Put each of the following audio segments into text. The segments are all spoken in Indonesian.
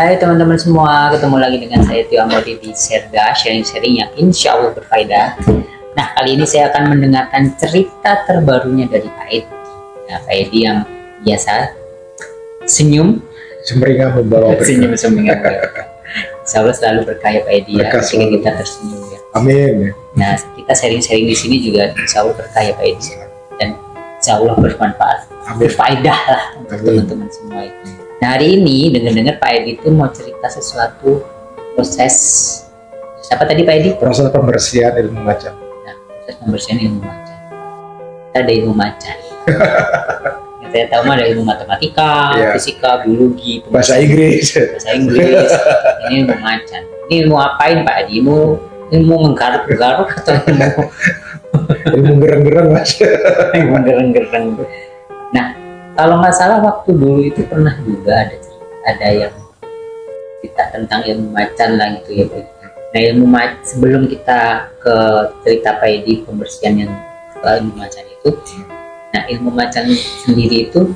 Hai teman-teman semua, ketemu lagi dengan saya Tio Amodi di Serda, sharing-sharing yang insya Allah berfaedah. Nah, kali ini saya akan mendengarkan cerita terbarunya dari Pak Edi. Nah, Pak Edi yang biasa senyum, sumringah membawa berkah. senyum sumringah. Insya Allah selalu berkah ya Pak Edi ya, ketika kita tersenyum ya. Amin. Nah, kita sharing-sharing di sini juga insya Allah berkah ya Pak Edi, dan insya Allah bermanfaat, berfaedah lah untuk teman-teman semua itu. Nah, hari ini dengar-dengar Pak Edi itu mau cerita sesuatu proses apa tadi Pak Edi? Proses pembersihan ilmu macan. Nah, proses pembersihan ilmu macan. Kita ada ilmu macan. Yang saya tahu mah ada ilmu matematika, fisika, biologi, bahasa Inggris. Bahasa Inggris. Ini ilmu macan. Ini ilmu apain Pak Edi? Ilmu menggaruk-garuk atau ilmu gereng-gereng Mas? Ilmu gereng-gereng. Nah, kalau nggak salah waktu dulu itu pernah juga ada yang cerita tentang ilmu macan lah gitu ya Pak. Nah, ilmu macan, sebelum kita ke cerita Pak Edi pembersihan yang ilmu macan itu, nah ilmu macan sendiri itu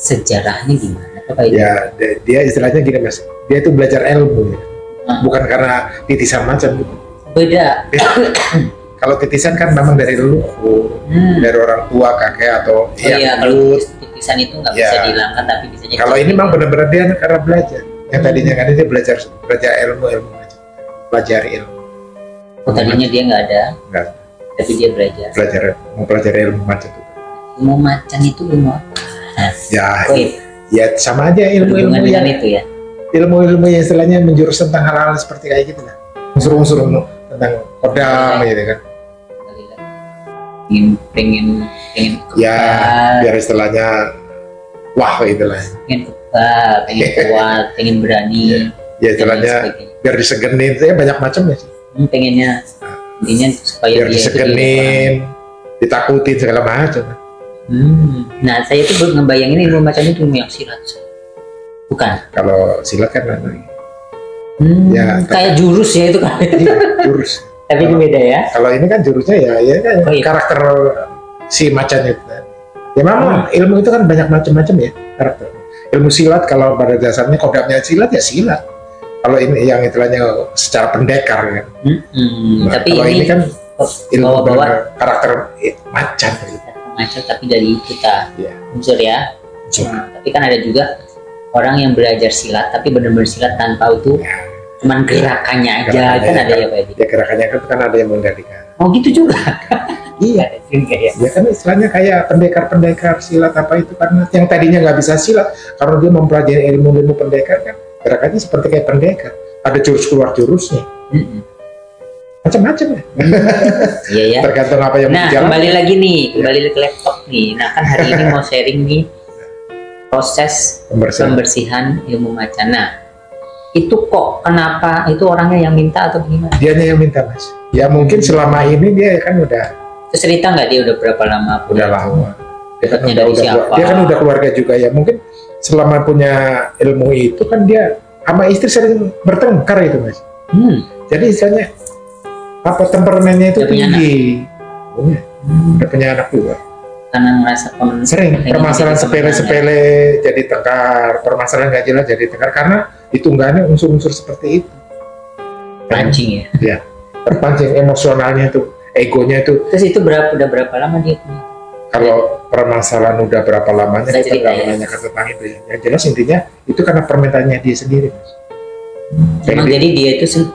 sejarahnya gimana Pak Edi? Ya, dia istilahnya gini Mas, dia itu belajar ilmu ya. Bukan karena titisan macan gitu. Beda. Kalau titisan kan memang dari leluhur, dari orang tua, kakek atau kalau titisan itu nggak bisa dihilangkan, tapi bisanya kalau ini memang benar-benar dia karena belajar. Yang tadinya kan dia belajar ilmu macam, pelajari ilmu. Oh, tadinya dia nggak ada, tapi dia mau belajar ilmu macan itu. Ilmu macan itu ilmu apa? Ya sama aja ilmu yang itu ya. Ilmu yang istilahnya menjurus tentang hal-hal seperti kayak gitu lah. Unsur-unsur tentang kodam gitu kan. pengen ya biar istilahnya wah itulah, pengen kebal, pengen kuat, pengen berani ya istilahnya biar disegenin, saya banyak macam ya sih. Pengennya intinya supaya biar disegenin, ditakutin segala macam. Nah, saya itu ngebayangin ilmu macam itu yang silat, bukan? Kalau silat kan ya kayak jurus ya itu kan. Jurus. Tapi ini beda ya. Kalau ini kan jurusnya ya kan karakter si macan itu. Ya memang ilmu itu kan banyak macam-macam ya karakter. Ilmu silat kalau pada dasarnya kodamnya silat ya silat. Kalau ini yang istilahnya secara pendekar kan. Tapi kalau ini kan ilmu bawa karakter macan. Macan tapi dari itu unsur ya. Tapi kan ada juga orang yang belajar silat tapi benar-benar silat tanpa itu. Cuman gerakannya aja kan ada ya Pak Edi? Ya gerakannya kan ada yang mengendalikan. Oh gitu juga? Iya. Ya kan istilahnya kayak pendekar-pendekar silat apa itu, karena yang tadinya nggak bisa silat karena dia mempelajari ilmu-ilmu pendekar kan gerakannya seperti kayak pendekar, ada jurus keluar jurusnya. Macam-macam ya. Iya ya. Tergantung apa yang berjalan. Kembali lagi nih, kembali ke laptop nih. Nah kan hari ini mau sharing nih proses pembersihan ilmu macan. Nah, itu kok kenapa itu orangnya yang minta atau gimana? Dianya yang minta Mas. Ya mungkin selama ini dia kan udah. Terus cerita nggak dia udah berapa lama? Udah lama. Dia kan udah keluarga juga ya. Mungkin selama punya ilmu itu kan dia sama istri sering bertengkar itu Mas. Jadi istilahnya apa temperamennya itu tinggi. Udah punya anak juga. Karena ngerasa sering permasalahan sepele-sepele jadi tengkar, permasalahan nggak jelas jadi tengkar karena ditunggangi unsur-unsur seperti itu. Pancing ya? Ya, terpancing emosionalnya itu, egonya itu. Terus itu udah berapa lama dia punya? Kalau permasalahan udah berapa lamanya kita nggak menanyakan tentang itu ya. Yang jelas intinya itu karena permintaannya dia sendiri. Emang jadi dia itu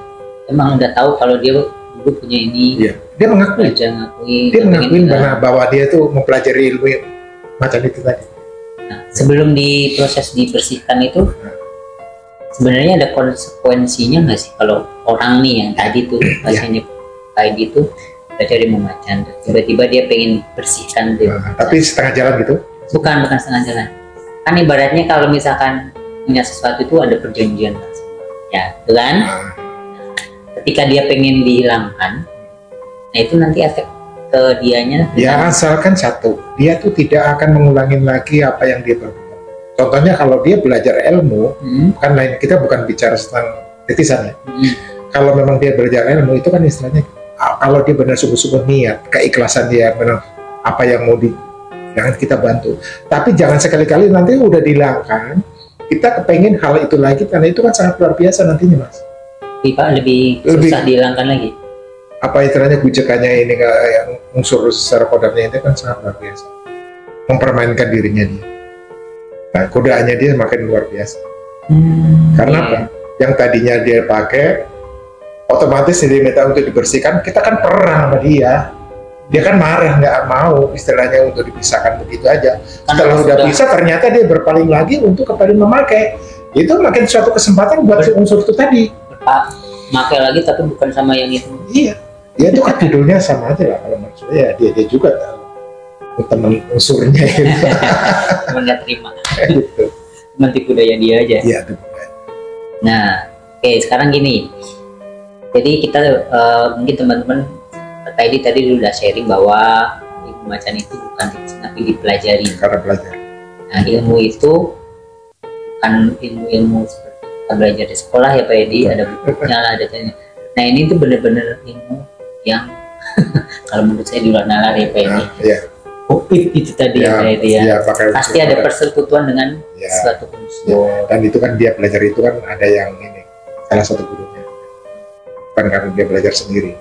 emang udah tahu kalau dia dulu punya ini. Iya. Dia mengakui. Dia mengakui bahwa dia itu mempelajari ilmu macam itu tadi. Nah, sebelum diproses dibersihkan itu sebenarnya ada konsekuensinya nggak sih kalau orang nih yang tadi tuh pasiennya tadi itu belajar ilmu macan, tiba-tiba dia pengen bersihkan dia. Tapi setengah jalan gitu? Bukan setengah jalan. Kan ibaratnya kalau misalkan punya sesuatu itu ada perjanjian, ya, itu kan? Ketika dia pengen dihilangkan, nah itu nanti efek ke dianya. Ya asalkan satu, dia tuh tidak akan mengulangin lagi apa yang dia perbuat. Contohnya kalau dia belajar ilmu, kan lain, kita bukan bicara tentang titisan ya. Kalau memang dia belajar ilmu itu kan istilahnya, kalau dia benar sungguh-sungguh niat, keikhlasan dia benar apa yang mau jangan kita bantu. Tapi jangan sekali-kali nanti udah dihilangkan, kita kepengen hal itu lagi karena itu kan sangat luar biasa nantinya Mas. Lebih susah dihilangkan lagi. Apa istilahnya gujakannya ini yang unsur secara kodamnya itu kan sangat luar biasa. Mempermainkan dirinya dia. Nah, godaannya dia makin luar biasa. Karena apa? Yang tadinya dia pakai, otomatis dia minta untuk dibersihkan. Kita kan perang sama dia. Dia kan marah, nggak mau istilahnya untuk dipisahkan begitu aja. Setelah udah bisa, ternyata dia berpaling lagi untuk kembali memakai. Itu makin suatu kesempatan buat si unsur itu tadi. Pakai lagi tapi bukan sama yang itu. Iya, ya itu kan judulnya sama aja lah kalau menurut saya. Dia juga tahu teman unsurnya itu. Cuma nggak terima. Gitu. Cuma tipu daya dia aja. Iya. Nah, oke, sekarang gini. Jadi kita mungkin teman-teman tadi udah sharing bahwa ilmu macan itu bukan tapi dipelajari. Karena belajar. Nah, ilmu itu bukan ilmu seperti kita belajar di sekolah ya Pak Edi, ada bukunya lah, datanya. Nah ini tuh bener-bener ilmu yang kalau menurut saya di luar nalar ya Pak Edi. Iya. Itu tadi ya Pak Edi ya. Pasti ada persekutuan dengan suatu unsur. Dan itu kan dia belajar itu kan ada yang ini, salah satu gurunya. Bukan karena dia belajar sendiri.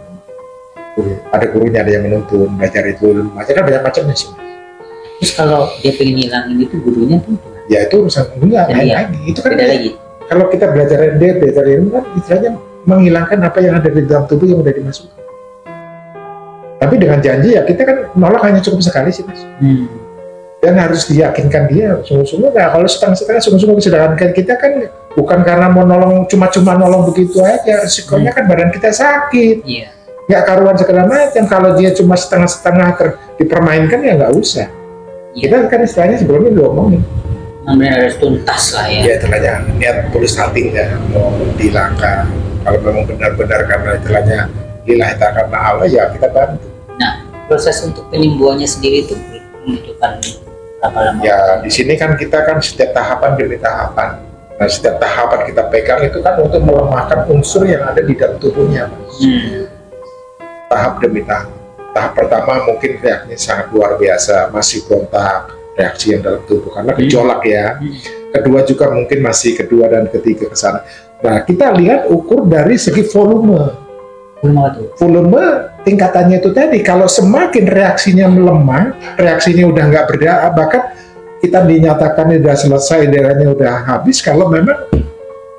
Ada gurunya, ada yang menuntun belajar itu. Macam kan banyak macamnya sih. Terus kalau dia pengen hilangin itu gurunya tuh ya itu urusan enggak lain lagi. Itu kan beda lagi. Kalau kita belajar ilmu kan istilahnya menghilangkan apa yang ada di dalam tubuh yang udah dimasukkan. Tapi dengan janji ya kita kan nolak hanya cukup sekali sih Mas. Dan harus diyakinkan dia sungguh-sungguh. Nah kalau setengah-setengah sungguh-sungguh, sedangkan kita kan bukan karena mau nolong cuma nolong begitu aja. Risikonya kan badan kita sakit. Iya. Nggak karuan segala macam. Kalau dia cuma setengah-setengah dipermainkan ya nggak usah. Kita kan istilahnya sebelumnya diomongin. Benar harus tuntas lah ya. Ya istilahnya niat tulus hatinya mau dihilangkan. Kalau memang benar-benar karena istilahnya lillahi ta'ala Allah ya kita bantu. Nah proses untuk penyembuhannya sendiri itu membutuhkan berapa lama? Ya di sini kan kita kan setiap tahapan demi tahapan. Nah setiap tahapan kita pegang itu kan untuk melemahkan unsur yang ada di dalam tubuhnya. Tahap demi tahap. Tahap pertama mungkin reaksinya sangat luar biasa, masih berontak, reaksi yang dalam tubuh karena gejolak ya. Kedua juga mungkin masih kedua dan ketiga ke sana. Nah, kita lihat ukur dari segi volume. Volume tingkatannya itu tadi, kalau semakin reaksinya melemah, reaksinya udah nggak berdaya, bahkan kita dinyatakan sudah selesai, darahnya udah habis, kalau memang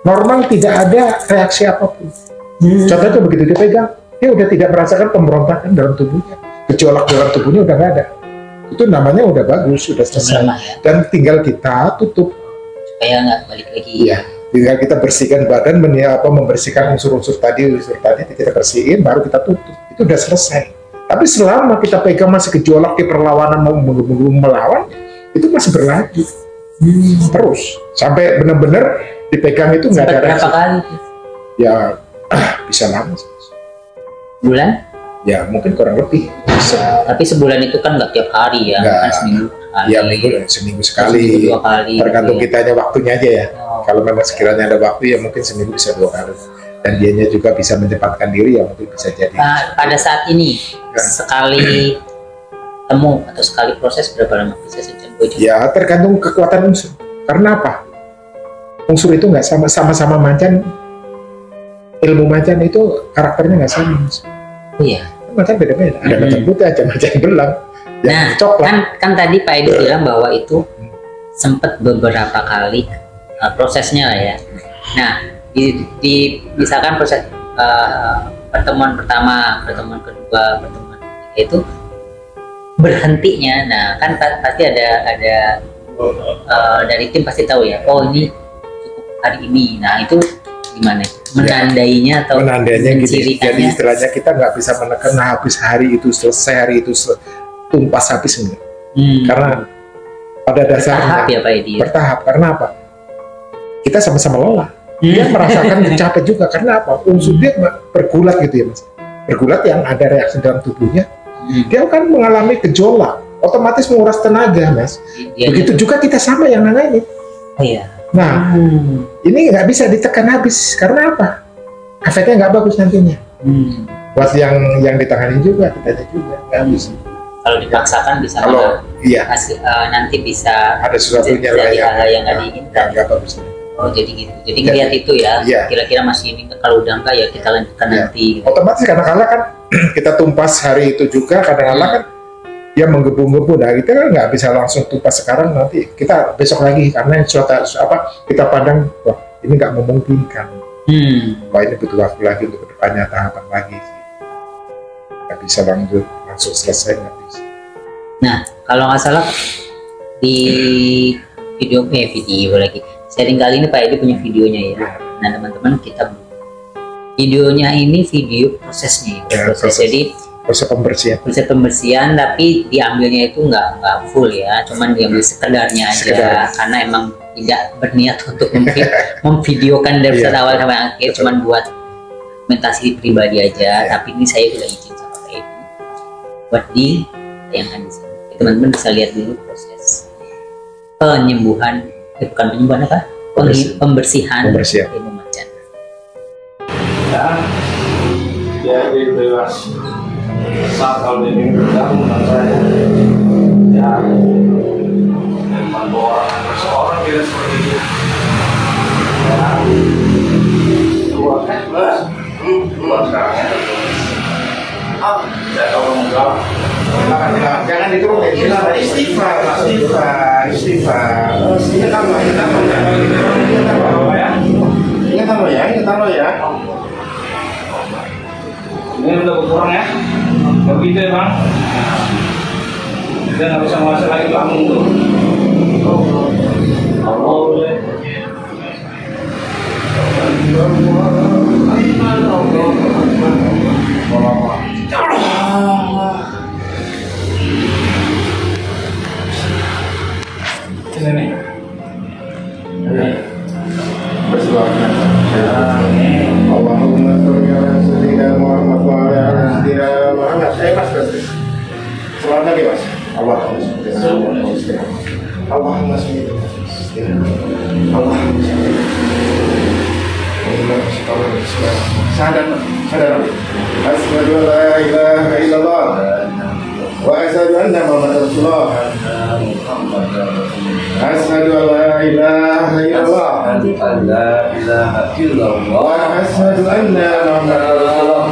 normal tidak ada reaksi apapun. Contohnya begitu dipegang, dia udah tidak merasakan pemberontakan dalam tubuhnya, gejolak dalam tubuhnya udah nggak ada. Itu namanya udah bagus, sudah selesai. Ya. Dan tinggal kita tutup supaya nggak balik lagi. Iya, tinggal kita bersihkan badan, membersihkan unsur-unsur tadi kita bersihin, baru kita tutup. Itu udah selesai. Tapi selama kita pegang masih gejolak di perlawanan mau melawan, itu masih berlanjut terus sampai benar-benar dipegang itu nggak ada reaksi. Berapa kali? Ya bisa lama. Bulan? Ya mungkin kurang lebih. Tapi sebulan itu kan nggak tiap hari ya, kan seminggu sekali. Ya seminggu sekali. Seminggu 2 kali. Tergantung gitu ya. kitanya waktunya aja ya. Kalau memang sekiranya ada waktu ya mungkin seminggu bisa 2 kali. Dan dianya juga bisa mencepatkan diri ya mungkin bisa jadi. Nah, pada saat ini sekali temu atau sekali proses berapa lama bisa sejam? Ya tergantung kekuatan unsur. Karena apa? Unsur itu nggak sama-sama macan. Ilmu macan itu karakternya nggak sama. Iya. Macan beda-beda. Ada macan putih, ada macan belang. Nah, kan tadi Pak Edi bilang bahwa itu sempat beberapa kali prosesnya lah ya. Nah, misalkan proses pertemuan pertama, pertemuan kedua, pertemuan ketiga itu berhentinya. Nah, kan pasti ada dari tim pasti tahu ya. Oh ini cukup hari ini. Nah itu gimana? Menandainya atau menandainya gini. Jadi istilahnya kita nggak bisa menekan habis hari itu selesai, hari itu tumpas habis enggak. Karena pada dasarnya bertahap ya Pak Edi. Bertahap. Karena apa? Kita sama-sama lelah. Dia merasakan capek juga. Karena apa? Unsur dia bergulat gitu ya Mas. Bergulat yang ada reaksi dalam tubuhnya. Dia akan mengalami gejolak, otomatis menguras tenaga, Mas. Begitu juga kita sama yang nangani. Oh iya. Nah, ini nggak bisa ditekan habis. Karena apa? Efeknya nggak bagus nantinya. Buat yang ditangani juga, kita juga nggak bisa. kalau dipaksakan bisa Kalau iya nanti bisa ada sesuatunya lah yang nggak diinginkan. Nggak bagus. Oh jadi gitu. Jadi ngeliat itu ya. Iya. Kira-kira masih ini, kalau udah enggak ya kita lanjutkan nanti. Gitu. Otomatis kadang-kadang kan kita tumpas hari itu juga, kadang-kadang kan dia menggebu-gebu. Nah kita kan nggak bisa langsung tumpas sekarang, nanti kita besok lagi karena suatu kita pandang wah ini nggak memungkinkan. Wah ini butuh waktu lagi untuk kedepannya, tahapan lagi sih. Nggak bisa langsung selesai, nggak bisa. Nah kalau nggak salah di video lagi sharing kali ini Pak Edi punya videonya ya. Nah teman-teman kita videonya ini video prosesnya ya, proses. Jadi proses pembersihan tapi diambilnya itu nggak full ya, cuman diambil sekedarnya aja karena emang tidak berniat untuk memvideokan dari awal sampai akhir, cuman buat dokumentasi pribadi aja. Tapi ini saya udah izin sama Pak Edi buat ditayangkan di sini. Teman-teman bisa lihat dulu proses penyembuhan, bukan penyembuhan apa? Pembersihan ilmu macan. Ya, jadi bebas. Saat kalau ini bergabung dengan saya, ya, membantu orang seorang tidak seperti itu. Ya, dua sekarang ya. Saya tahu enggak. Jangan diturunin. Istighfar. Ingat lo ya. Ini udah berkurang ya. Begitu ya Bang. Kita nggak bisa menguasai lagi lambung tuh. Ini. Allahumma sholli ala sayyidina Muhammad wa ala sayyidina Muhammad. Selamat lagi Mas. Allahumma sholli ala sayyidina Allahumma sholli ala sayyidina Allahumma sholli sadar. Asyhadu an la ilaha illallah wa asyhadu anna Muhammadar Rasulullah. Asyhadu an la ilaha illallah wa asyhadu anna Muhammadar Rasulullah.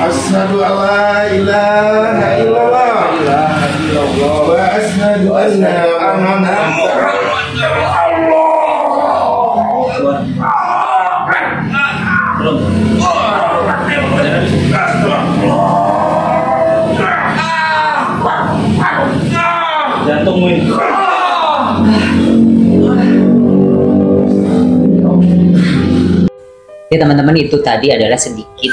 Asyhadu an la ilaha illallah wa asyhadu anna Muhammadar jantungmu. Oke teman-teman, itu tadi adalah sedikit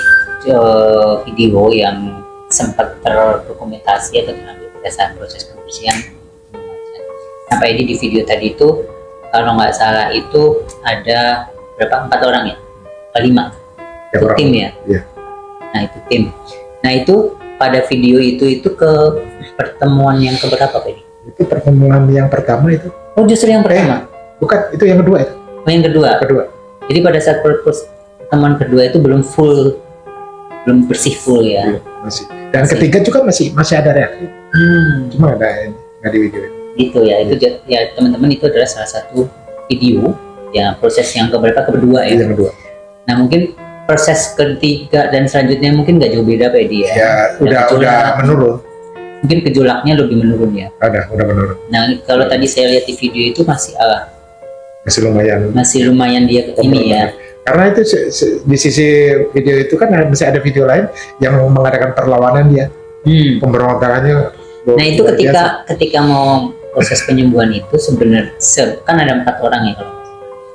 video yang sempat terdokumentasi atau terambil pada saat proses pembersihan. Sampai di video tadi itu kalau nggak salah itu ada berapa, 4 orang ya? 5 itu tim ya? Nah itu tim. Nah itu pada video itu ke pertemuan yang keberapa Pak Edi? Itu pertemuan yang pertama itu. Oh justru yang pertama? Bukan, itu yang kedua itu. Oh yang kedua? Jadi pada saat pertemuan kedua itu belum bersih full ya? Masih. Dan ketiga juga masih ada reaksi. Cuma nggak di video itu. Gitu ya, itu ya teman-teman, itu adalah salah satu video ya proses yang kedua ya? Yang kedua. Nah mungkin proses ketiga dan selanjutnya mungkin nggak jauh beda Pak Edi ya? Ya udah menurun. Mungkin gejolaknya lebih menurun ya? Udah menurun. Nah kalau tadi saya lihat di video itu masih lumayan dia ini ya. Karena itu di sisi video itu kan masih ada video lain yang mengadakan perlawanan dia, pemberontakannya. Nah itu ketika mau proses penyembuhan itu sebenarnya kan ada 4 orang ya kalau.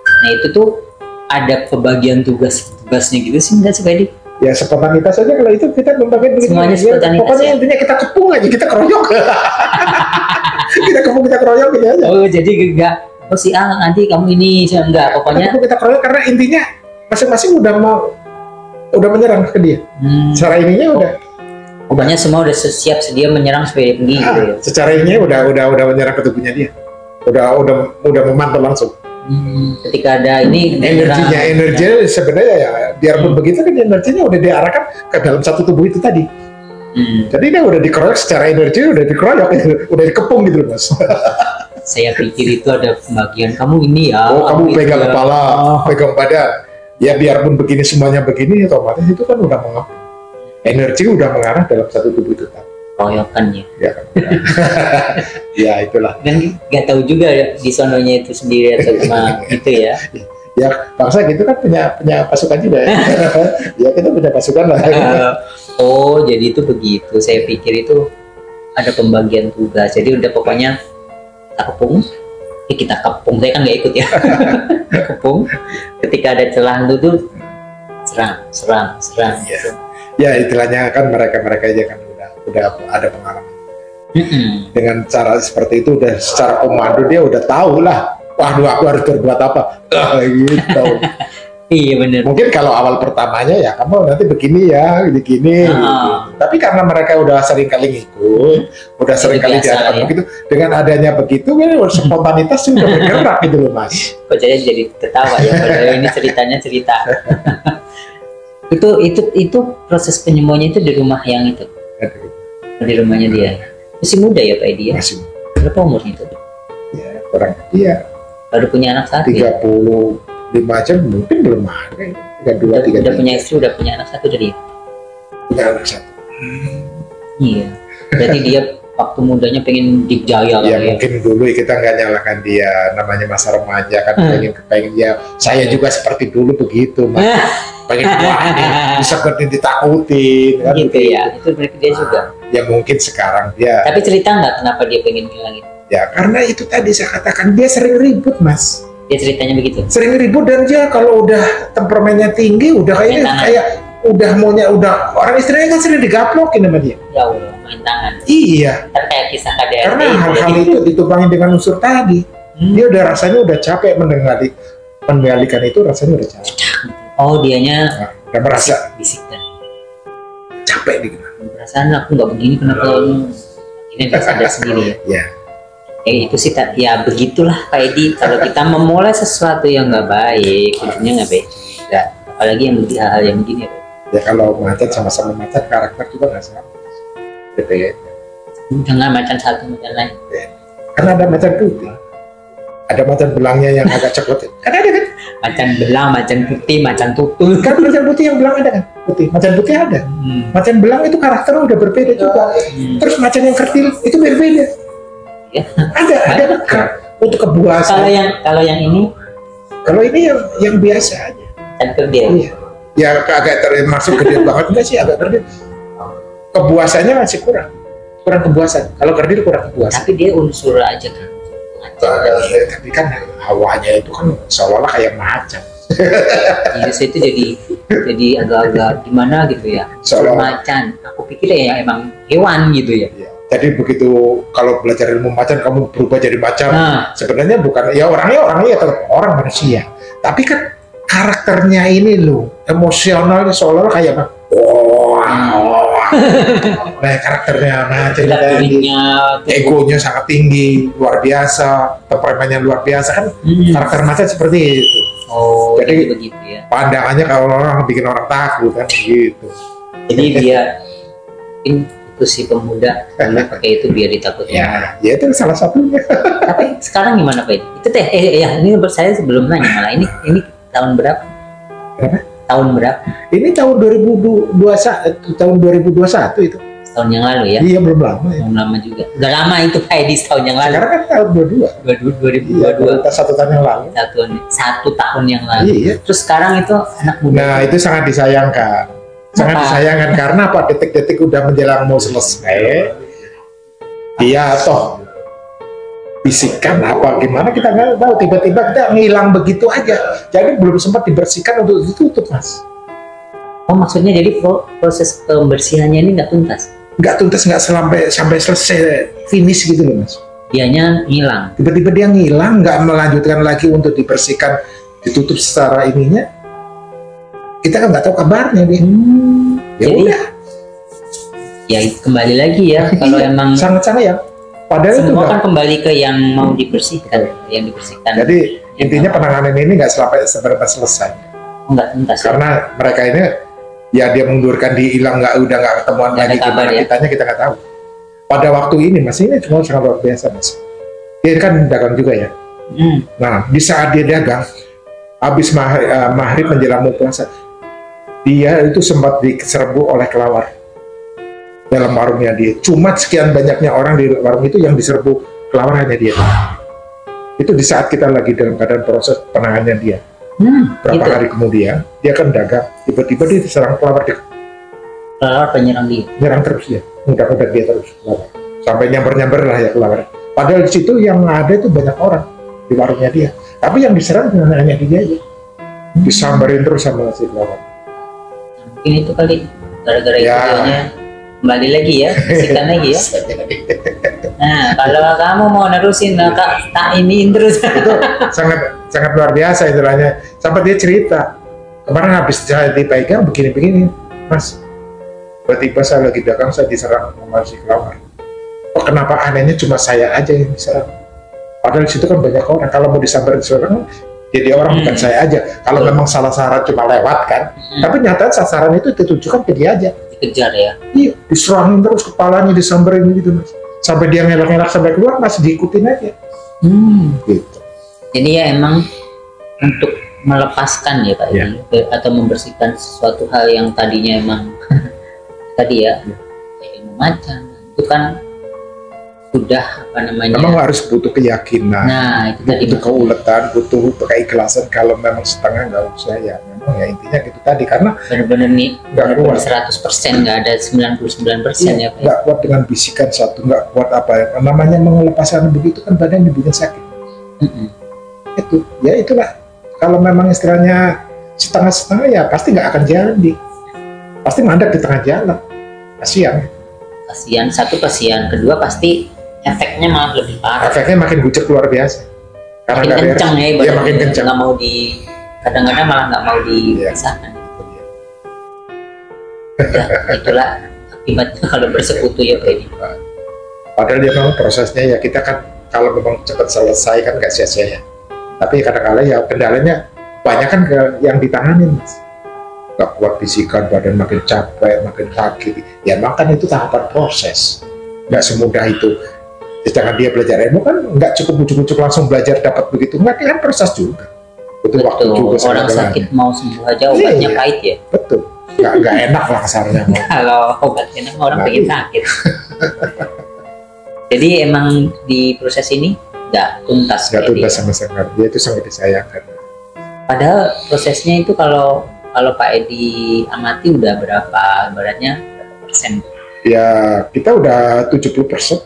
Nah itu tuh ada pembagian tugasnya gitu sih nggak sih Pak Edi? Ya spontanitas saja kalau itu kita membagi begitu. Semuanya spontanitas. Pokoknya ya? Intinya kita kepung aja, kita keroyok. kita keroyok gitu aja. Oh jadi enggak, si A nanti kamu ini enggak, pokoknya kita keroyok karena intinya masing-masing udah menyerang ke dia. Secara ininya pokoknya semua udah siap sedia menyerang supaya dia pergi gitu ya. Secara ininya udah menyerang ke tubuhnya dia. Udah memantau langsung. Ketika ada ini energi sebenarnya ya biarpun begitu kan energinya udah diarahkan ke dalam satu tubuh itu tadi. Jadi dia udah dikeroyok secara energi, udah dikeroyok, udah dikepung gitu loh, Mas. Saya pikir itu ada pembagian kamu ini ya. Oh, kamu gitu pegang ya. kepala, pegang badan. Ya biarpun begini semuanya begini, otomatis itu kan udah mengepung. Energi udah mengarah dalam satu tubuh itu tadi. Royokannya. Ya kan. Ya itulah. Dan nggak tahu juga ya di sononya itu sendiri atau cuma gitu ya. Ya bangsa gitu kan punya pasukan juga ya. Ya kita punya pasukan lah. Oh jadi itu begitu. Saya pikir itu ada pembagian tugas. Jadi udah pokoknya kita kepung, kita kepung. Saya kan nggak ikut ya. Kepung. Ketika ada celah itu tuh serang. Ya. Ya istilahnya kan mereka aja kan udah ada pengalaman. Dengan cara seperti itu udah secara komando dia udah tahu lah. Waduh, aku harus berbuat apa? Gitu. Iya benar. Mungkin kalau awal pertamanya ya kamu nanti begini ya, begini. Gitu. Tapi karena mereka udah sering kali ngikut, udah sering kali diadakan begitu, dengan adanya begitu, kan spontanitas sudah bergerak gitu loh, Mas. Kok jadi ketawa ya? Padahal ini ceritanya cerita. itu proses penyembuhannya itu di rumah yang itu. Di rumahnya dia. Masih muda ya Pak Edi ya? Masih. Berapa umurnya itu? Ya, orang dia baru punya anak satu 35 aja mungkin belum ada. 32, 33. Udah punya istri, udah punya anak satu dari punya anak satu. Iya. Berarti dia waktu mudanya pengen dijaya ya mungkin dulu kita nggak nyalakan dia, namanya masa remaja kan pengen dia. Saya juga seperti dulu begitu, Mas. Pengen bisa ditakutin kan gitu ya. Itu berarti dia juga. Ya mungkin sekarang dia. Tapi cerita nggak kenapa dia pengen ngilangin? Ya karena itu tadi saya katakan dia sering ribut, Mas. Dia ceritanya begitu. Sering ribut dan dia kalau udah temperamennya tinggi, udah kayak udah orang istrinya kan sering digaplokin sama dia. Ya Allah, main tangan. Iya. Kan kayak kisah KDRT. Karena hal-hal itu ditumpangin dengan unsur tadi. Dia udah rasanya udah capek mengendalikan itu, rasanya udah capek. Oh dianya udah merasa bisikkan. Capek gitu. Perasaan aku nggak begini kenapa ini bisa sadar sendiri ya. Ya. Itu sih ya begitulah Pak Edi. Kalau kita memulai sesuatu yang nggak baik, ujungnya nggak baik juga. Apalagi yang hal-hal yang begini. Ya kalau macan sama-sama macan karakter juga nggak sama. Beda. Dengan macan satu macan lain. Ya. Karena ada macan putih, ada macan belangnya yang agak cekut. Kan ada kan? Macan belang, macan putih, macan tutul. Kan macan putih yang belang ada kan? Putih, macan putih ada. Macan belang itu karakternya udah berbeda juga. Terus macan yang kerdil itu berbeda. Ya. Ada untuk kebuasan. Kalau yang ini yang biasa aja. Macan kerdil. Iya. Ya agak termasuk kerdil banget enggak sih, agak kerdil. Kebuasannya masih kurang kebuasan. Kalau kerdil kurang kebuasan. Tapi dia unsur aja kan. Tapi kan hawanya itu kan seolah-olah kayak macan. Jadi itu jadi agak-agak gimana gitu ya. Macan. Aku pikir ya emang hewan gitu ya. Iya. Jadi begitu kalau belajar ilmu macan kamu berubah jadi macan. Sebenarnya bukan ya orangnya tetap orang manusia. Tapi kan karakternya ini loh, emosionalnya seolah-olah kayak nah karakternya macan tadi, egonya sangat tinggi, luar biasa, temperamennya luar biasa kan. Karakter macan seperti itu. Oh, jadi begitu ya. Pandangannya kalau orang bikin orang takut kan gitu. Jadi dia itu si pemuda pakai itu biar ditakutin. Ya itu salah satunya. Tapi sekarang gimana Pak? Itu teh ini saya sebelum nanya malah ini tahun berapa? Tahun berapa? Ini tahun 2021 itu. Tahun yang lalu ya? Iya belum lama ya. Belum lama juga. Udah lama itu Pak Edi tahun yang lalu. Sekarang kan tahun 2022. 2022. Iya, 1 tahun yang lalu. Satu tahun yang lalu. Iya. Terus sekarang itu anak muda. Nah itu sangat disayangkan. Sangat disayangkan karena apa, detik-detik udah menjelang mau selesai dia toh bisikan apa gimana kita nggak tahu, tiba-tiba kita ngilang begitu aja, jadi belum sempat dibersihkan untuk ditutup, Mas. Oh maksudnya jadi proses pembersihannya ini nggak tuntas? Nggak sampai selesai finish gitu loh, Mas. Dianya ngilang, tiba-tiba dia ngilang, nggak melanjutkan lagi untuk dibersihkan, ditutup secara ininya, kita kan nggak tahu kabarnya dia. Ya jadi, udah. Ya kembali lagi ya kalau emang sangat sayang. Padahal semua itu kan kembali ke yang mau dibersihkan, yang dibersihkan. Jadi intinya penanganan ini nggak sampai seberapa selesai. Nggak tuntas. Karena mereka ini Ya dia mundurkan, dia hilang, udah nggak ketemuan Nggak ada lagi, kabar, gimana ya? kitanya kita nggak tahu. Pada waktu ini Mas, ini cuma sangat luar biasa Mas. Dia kan dagang juga ya. Nah di saat dia dagang, habis maghrib menjelang mau puasa, dia itu sempat diserbu oleh kelawar dalam warungnya dia. Cuma sekian banyaknya orang di warung itu yang diserbu kelawar hanya dia. Itu di saat kita lagi dalam keadaan proses penanganannya dia. Berapa gitu. hari kemudian dia kan dagang, tiba-tiba dia diserang kelawar, Kelawar penyerang dia. nyerang terus dia, mudah-mudahan dia terus kelawar. Sampai nyamber-nyamber lah ya kelawar. Padahal di situ yang ada itu banyak orang di warungnya dia, tapi yang diserang hanya dia aja. Disambarin terus sama si kelawar. Mungkin itu kali gara-gara Ya. itu videonya kembali lagi ya, bisikan lagi ya. Nah, kalau kamu mau nerusin, tak iniin terus. Itu sangat luar biasa istilahnya. Sampai dia cerita, kemarin habis saya dipegang begini-begini, Mas. Tiba-tiba saya lagi dagang, saya diserang sama si kelawar. Oh, kenapa anehnya cuma saya aja yang diserang? Padahal di situ kan banyak orang. Kalau mau disamperin seorang, jadi orang bukan saya aja. Kalau memang salah sasaran cuma lewat kan, tapi nyatanya sasaran itu ditujukan ke dia aja. Dikejar ya. Iya, diserangin terus kepalanya, disamperin gitu Mas. Sampai dia ngelak-ngelak sampai keluar, masih diikutin aja. Gitu. Jadi ya emang untuk melepaskan ya Pak Ya. ini, atau membersihkan sesuatu hal yang tadinya emang tadi ya ilmu macan itu kan sudah apa namanya. Memang harus butuh keyakinan. Nah itu tadi butuh keuletan, butuh keikhlasan. Kalau memang setengah nggak usah ya. Memang ya intinya gitu tadi, karena benar-benar nih Nggak benar-benar kuat. 100%, nggak ada 99% ya Pak. nggak kuat dengan bisikan satu, nggak kuat apa ya. Namanya melepaskan begitu kan badan dibikin sakit. Itu ya itulah. Kalau memang istilahnya setengah-setengah ya pasti nggak akan jadi. Pasti mandek di tengah jalan. Kasihan. Kasihan, satu kasihan, kedua pasti efeknya malah lebih parah. Efeknya makin bucek luar biasa. Karena Makin nggak beres. kencang ya Iya, ibaratnya. makin kencang. Nggak mau kadang-kadang malah nggak mau dipisahkan. Ya, itulah akibatnya kalau bersekutu ya Pak ini. Padahal dia memang prosesnya ya kita kan kalau memang cepat selesai kan nggak sia-sia ya. Tapi kadang-kadang ya kendalanya banyak kan yang ditanganin Mas. Nggak kuat bisikan, badan makin capek, makin sakit. Ya makan itu tahapan proses. Nggak semudah itu. Sedangkan dia belajar ilmu kan nggak cukup ujuk-ujuk langsung belajar dapat begitu. Nggak, kan proses juga. Butuh waktu juga. Orang sakit mau sembuh aja obatnya Iya. pahit ya. Betul. Nggak enak lah kasarnya. Kalau obat enak orang Nah, pengen iya. sakit. Jadi emang di proses ini nggak tuntas. Nggak kayak tuntas dia. sama sekali. Dia itu sangat disayangkan. Padahal prosesnya itu kalau Pak Edi amati udah berapa, ibaratnya berapa persen? Ya kita udah 70%.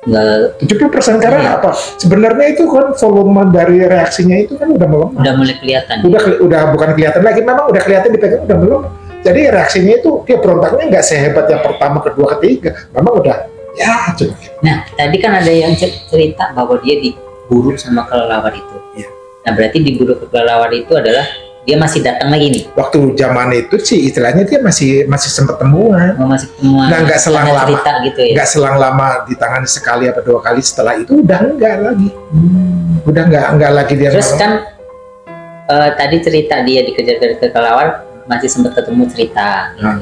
Nggak, 70% karena Iya. apa? Sebenarnya itu kan volume dari reaksinya itu kan udah melemah. udah mulai kelihatan. Udah bukan kelihatan lagi, memang udah kelihatan dipegang udah melemah. Jadi reaksinya itu dia berontaknya nggak sehebat yang pertama, kedua, ketiga. Memang udah ya coba. Nah, tadi kan ada yang cerita bahwa dia diburu sama kelelawar itu. Iya. Nah, berarti diburu ke kelelawar itu adalah dia masih datang lagi nih. Waktu zaman itu sih istilahnya dia masih sempat temuan. Masih temuan. Nah, nggak selang ada lama. cerita gitu ya. Nggak selang lama ditangani sekali apa dua kali, setelah itu udah enggak lagi. Udah nggak lagi dia. Terus nolong. kan tadi cerita dia dikejar-kejar ke kelelawar masih sempat ketemu cerita. Nah,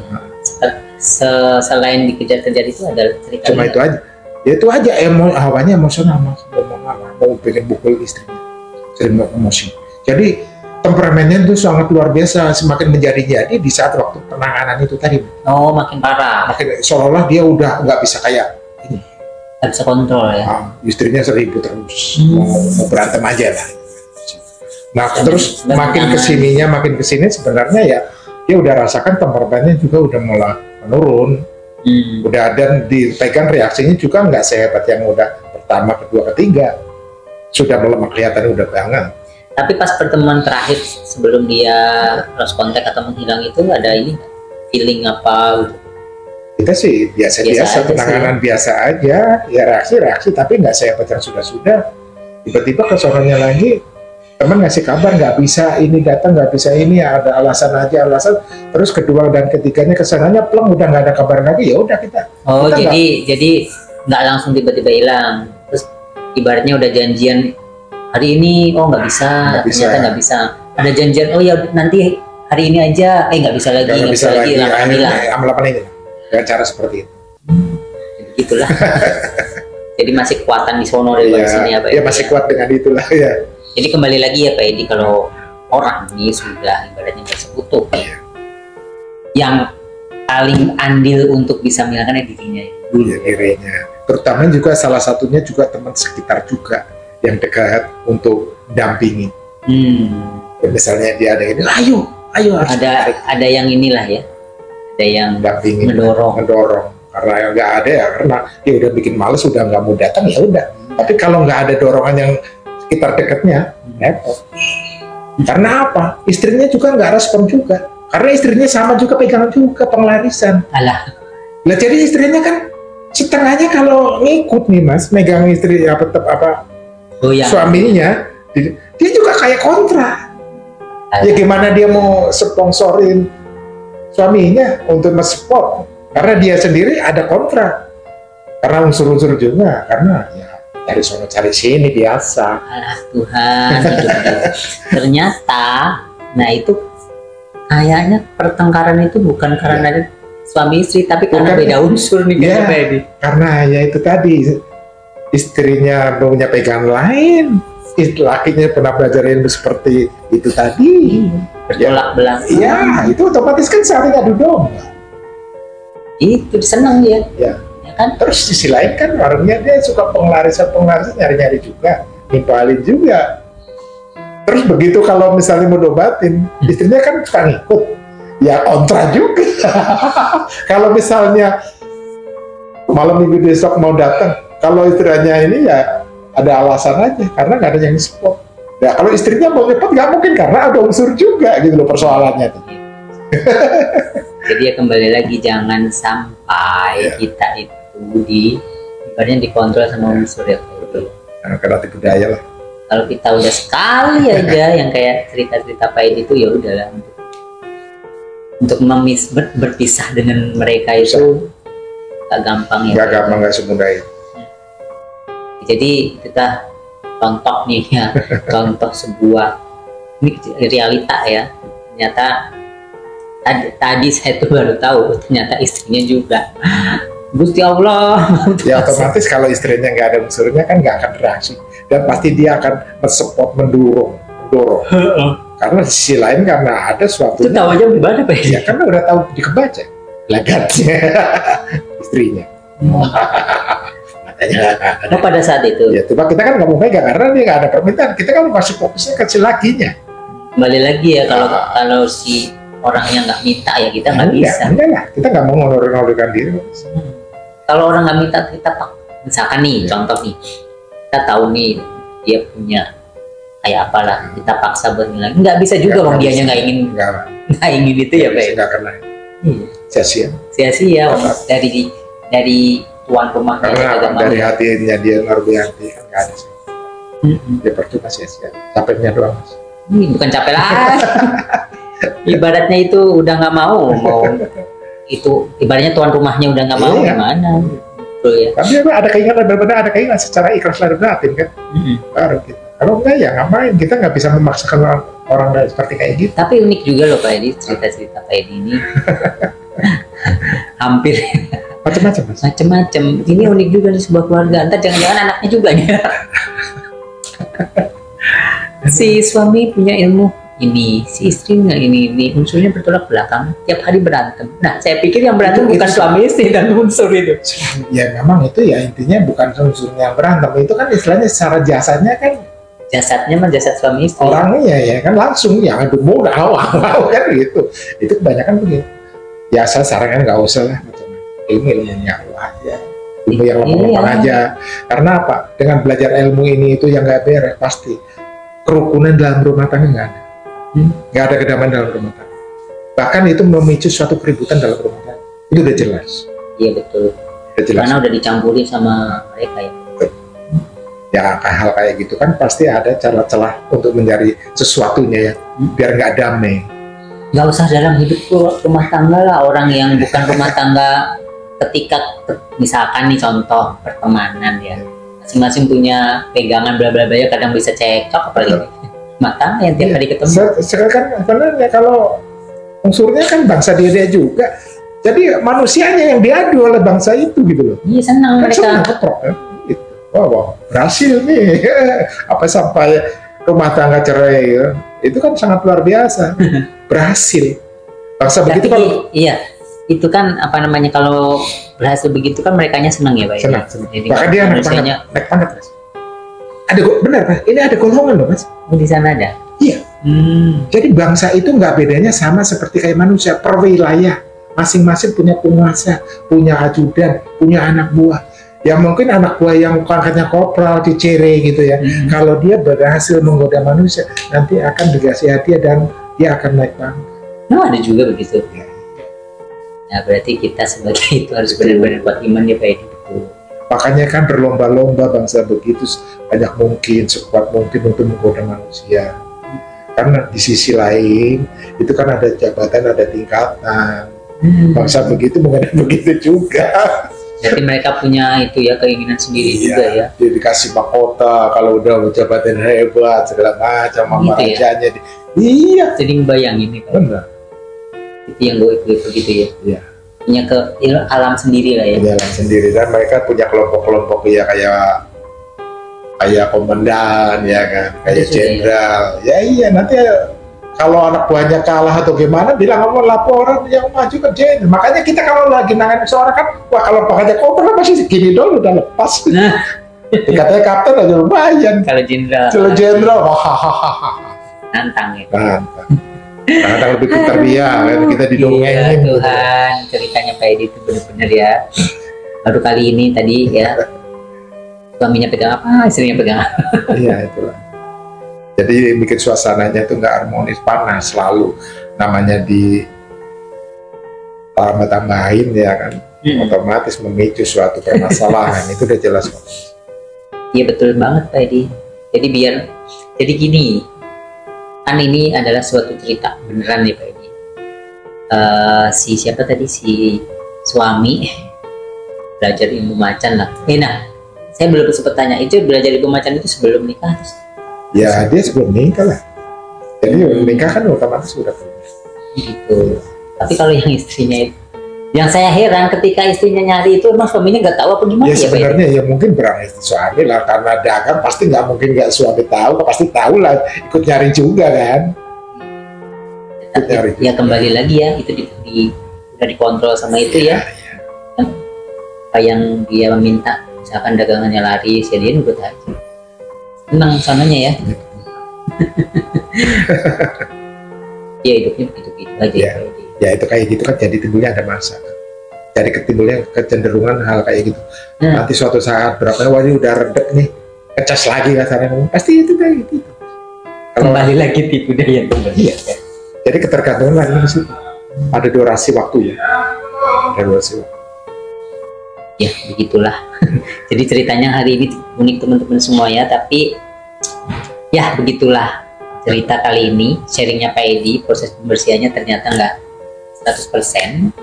Selain dikejar-kejar itu ada cerita. cuma itu aja. Ya itu aja awalnya emosional Mas. Mau pengen pukul istrinya. Sering emosi. Jadi temperamennya itu sangat luar biasa, semakin menjadi-jadi di saat waktu penanganan itu tadi. Oh, makin parah. Makin seolah-olah dia udah nggak bisa kayak ini. Nggak bisa kontrol ya. Istrinya seribut terus, mau berantem aja lah. Nah terus Dan makin jangan- kesini sebenarnya ya dia udah rasakan temperamennya juga udah mulai menurun. Udah dan dipegang reaksinya juga nggak sehebat yang udah pertama, kedua, ketiga. Sudah melemah kelihatan udah banget. Tapi pas pertemuan terakhir sebelum dia lost contact atau menghilang itu ada ini nggak? Feeling apa gitu? Kita sih biasa Biasa aja penanganan biasa aja, ya reaksi tapi nggak sehebat yang sudah. Tiba-tiba kesorannya lagi, teman ngasih kabar nggak bisa ini datang, nggak bisa ini, ada alasan. Terus kedua dan ketiganya kesananya pleng udah nggak ada kabar lagi, ya udah kita. Oh, Kita jadi nggak langsung tiba-tiba hilang. Terus ibaratnya udah janjian hari ini, oh nggak bisa, Nggak bisa. ternyata nggak bisa. Ada janjian, oh ya nanti hari ini aja, nggak bisa lagi, nggak bisa lagi, alhamdulillah. Amal-amal ini dengan cara seperti itu. Begitulah. Jadi masih kekuatan di sono dari sini ya Pak. Iya masih kuat dengan itulah ya. Jadi kembali lagi ya Pak Edi, kalau orang ini sudah ibaratnya bersekutu, yang paling andil untuk bisa menghilangkan dirinya dulu. Ya, dirinya. Terutama juga salah satunya juga teman sekitar juga yang dekat untuk dampingi. Misalnya dia ada ini, ayo ada yang inilah ya, ada yang dampingi, mendorong. Karena yang nggak ada ya karena dia udah bikin males, udah nggak mau datang ya udah. Tapi kalau nggak ada dorongan yang sekitar dekatnya, repot. Karena apa? Istrinya juga nggak respon juga. Karena istrinya sama juga pegangan juga pengelarisan. Alah. Nah jadi istrinya kan setengahnya kalau ngikut nih Mas, megang istri suaminya, dia juga kayak kontra. Alah. Ya gimana dia mau sponsorin suaminya untuk mensupport? Karena dia sendiri ada kontra. Karena unsur-unsur juga, karena ya cari sono cari sini biasa. Alah Tuhan, ternyata, nah itu kayaknya pertengkaran itu bukan karena suami istri, tapi karena beda unsur nih ya, karena ya itu tadi istrinya punya pegangan lain, lakinya pernah belajar ilmu seperti itu tadi, bertolak belakang. Iya, itu otomatis kan saling adu domba. Itu senang dia. Ya. Ya kan? Terus di sisi lain kan warungnya dia suka pengelarisan nyari-nyari juga, nimpalin juga. Terus begitu kalau misalnya mau dobatin, istrinya kan suka ngikut, ya kontra juga. Kalau misalnya malam minggu besok mau datang, kalau istrinya ini ya ada alasan aja, karena nggak ada yang support. Ya kalau istrinya mau nyepot nggak mungkin, karena ada unsur juga gitu loh persoalannya tuh. Jadi ya kembali lagi, jangan sampai kita itu ibaratnya dikontrol sama unsur ya itu. Karena budaya lah. Kalau kita udah sekali aja yang kayak cerita-cerita Pak Edi itu ya udahlah, untuk berpisah dengan mereka itu gak gampang ya. Gak gampang, gak semudah itu. Jadi kita contoh nih ya, contoh sebuah ini realita ya. Ternyata tadi saya tuh baru tahu ternyata istrinya juga Gusti Allah. Ya otomatis kalau istrinya nggak ada unsurnya kan nggak akan bereaksi, dan pasti dia akan mensupport, mendorong. Karena di sisi lain karena ada suatu. Itu tahu aja gimana Pak? Ya karena udah tahu dikebaca lagatnya istrinya. Nah, pada saat itu. Ya coba kita kan nggak mau pegang karena dia nggak ada permintaan. Kita kan masih fokusnya ke si lakinya. Kembali lagi ya, kalau si orangnya nggak minta ya kita nggak bisa. Enggak, kita nggak mau ngonorin diri. Kalau orang nggak minta, kita misalkan nih contoh nih, kita tahu nih dia punya kayak apalah, kita paksa buat ngilang, nggak bisa juga bang, dianya nggak ingin itu ya Pak. Nggak kena. Sia-sia. Dari tuan rumahnya. Karena dari hatinya dia luar biasa, nggak ada sih. Dia percuma sia-sia, capeknya doang. Bukan capek lah. Ibaratnya itu udah nggak mau itu ibaratnya tuan rumahnya udah nggak mau, gimana? Betul ya. Tapi ada keinginan, benar-benar ada keinginan secara ikhlas lahir batin kan. Baru kita. Kalau enggak ya ngapain? Kita nggak bisa memaksakan orang seperti kayak gitu. Tapi unik juga loh Pak Edi, cerita-cerita Pak Edi ini hampir macam-macam. Ini unik juga di sebuah keluarga. Entar jangan-jangan anaknya juga nih. Si suami punya ilmu ini, si istri nggak ini, unsurnya bertolak belakang, tiap hari berantem. Nah, saya pikir yang berantem bukan suami istri dan unsur itu. Ya memang itu ya intinya bukan unsurnya yang berantem, itu kan istilahnya secara jasadnya kan. Jasadnya mah jasad suami istri. Orangnya ya kan langsung yang aduh mau kan gitu. Itu kebanyakan begitu. Ya saya sarankan nggak usah lah ilmunya Allah aja. Ilmu yang lempeng aja. Karena apa? Dengan belajar ilmu ini itu yang nggak beres pasti kerukunan dalam rumah tangga nggak ada. Nggak ada kedamaian dalam rumah tangga. Bahkan itu memicu suatu keributan dalam rumah tangga. Itu udah jelas. Iya betul. Udah jelas. Karena udah dicampuri sama mereka ya. Ya hal kayak gitu kan pasti ada celah-celah untuk mencari sesuatunya ya, biar nggak damai. Nggak usah dalam hidup rumah tangga lah, orang yang bukan rumah tangga ketika misalkan nih contoh pertemanan ya, masing-masing punya pegangan bla bla bla ya, kadang bisa cekcok apalagi rumah tangga yang tiap hari ketemu. Sekarang kan sebenarnya kalau Unsurnya kan bangsa dia juga. Jadi manusianya yang diadu oleh bangsa itu gitu loh. Iya, senang Kan mereka. senang keprok kan. Gitu. Wah, berhasil nih. Apa sampai rumah tangga cerai ya. Itu kan sangat luar biasa. Berhasil. Bangsa begitu Tapi, kalau iya, itu kan apa namanya, kalau berhasil begitu kan merekanya senang ya Pak. senang. Jadi Bahkan dia naik manusianya pangkat, Mas. Ada benar Pak, ini ada golongan loh Mas. di sana ada. Iya. Jadi bangsa itu nggak bedanya sama seperti kayak manusia, per wilayah. Masing-masing punya penguasa, punya ajudan, punya anak buah. Ya mungkin anak buah yang pangkatnya kopral, dicere gitu ya. Kalau dia berhasil menggoda manusia, nanti akan dikasih hadiah dan dia akan naik pangkat. Nah, ada juga begitu. Ya. Nah, berarti kita sebagai itu harus benar-benar kuat iman ya Pak Edi. Betul. Makanya kan berlomba-lomba bangsa begitu banyak mungkin, sekuat mungkin untuk menggoda manusia. Karena di sisi lain itu kan ada jabatan, ada tingkatan. Bangsa begitu menggoda begitu juga. Berarti mereka punya itu ya, keinginan sendiri juga ya. Dia dikasih mahkota kalau udah jabatan hebat segala macam sama Gitu ya? rajanya. Iya, Jadi ngebayangin nih Pak. benar. Itu yang gue begitu ya. Iya. Punya ke alam sendiri lah ya. Jalan sendiri dan mereka punya kelompok-kelompok ya kayak komandan ya kan, kayak Itu juga ya. jenderal. Ya iya nanti kalau anak buahnya kalah atau gimana bilang ngomong laporan yang maju ke jenderal. Makanya kita kalau lagi nanganin seorang kan, wah kalau pangkatnya kopral masih segini dulu udah lepas. Nah, Katanya kapten aja lumayan. kalau jenderal Kalau jenderal, wah nantang ya. mantap. Nah, lebih pintar dia kan kita Iya didongengin. Tuhan, ceritanya Pak Edi itu benar-benar ya. Baru kali ini tadi ya, suaminya pegang apa, istrinya pegang apa. Iya itulah. Jadi bikin suasananya itu nggak harmonis, panas selalu. Namanya di tambah-tambahin ya kan, otomatis memicu suatu permasalahan. Itu udah jelas kok. Iya betul banget Pak Edi. Jadi gini, kan ini adalah suatu cerita beneran nih Pak Edi. Si siapa tadi, si suami belajar ilmu macan lah. Nah, saya belum sempat tanya, itu belajar ilmu macan itu sebelum nikah terus? Ya dia sebelum nikah lah. Jadi nikah kan otomatis sudah punya. Gitu. Tapi kalau yang istrinya itu, yang saya heran ketika istrinya nyari itu, emang suaminya nggak tahu apa gimana Ya ya Pak Edi? sebenarnya ya mungkin berangkat suami lah karena dagang pasti nggak mungkin nggak suami tahu, pasti tahu lah ikut nyari juga kan. Tapi nyari. ya kembali lagi ya, itu udah dikontrol sama itu ya. Apa yang dia meminta, misalkan dagangannya laris ya dia nurut aja. Senang sananya ya. Ya hidupnya begitu-begitu aja Ya. Pak Edi. Ya itu kayak gitu kan jadi timbulnya ada masa. Jadi ketimbulnya kecenderungan hal kayak gitu. Nanti suatu saat berapa wali udah redek nih, ngecas lagi kasarnya, pasti itu kayak gitu. Kembali lagi tipu daya kembali. Iya. Jadi ketergantungan lagi di situ. Ada durasi waktu ya. Ada durasi waktu. Ya begitulah. Jadi ceritanya hari ini unik teman-teman semua ya, tapi ya begitulah cerita kali ini. Sharingnya Pak Edi, proses pembersihannya ternyata nggak 100%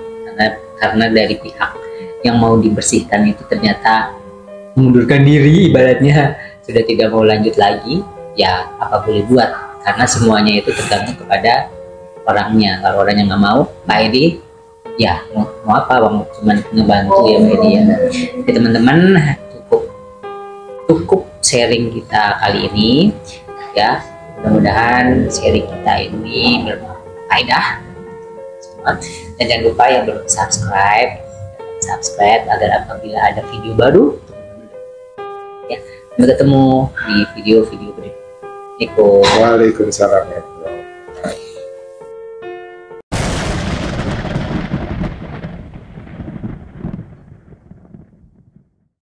karena dari pihak yang mau dibersihkan itu ternyata mengundurkan diri, ibaratnya sudah tidak mau lanjut lagi. Ya apa boleh buat, karena semuanya itu tergantung kepada orangnya. Kalau orangnya nggak mau, Pak Edi ya mau apa, mau cuman ngebantu ya Pak Edi ya. Jadi teman-teman, cukup sharing kita kali ini ya. Mudah-mudahan sharing kita ini berfaedah. Dan jangan lupa yang belum subscribe agar apabila ada video baru ya, sampai ketemu di video-video berikutnya. Waalaikumsalam.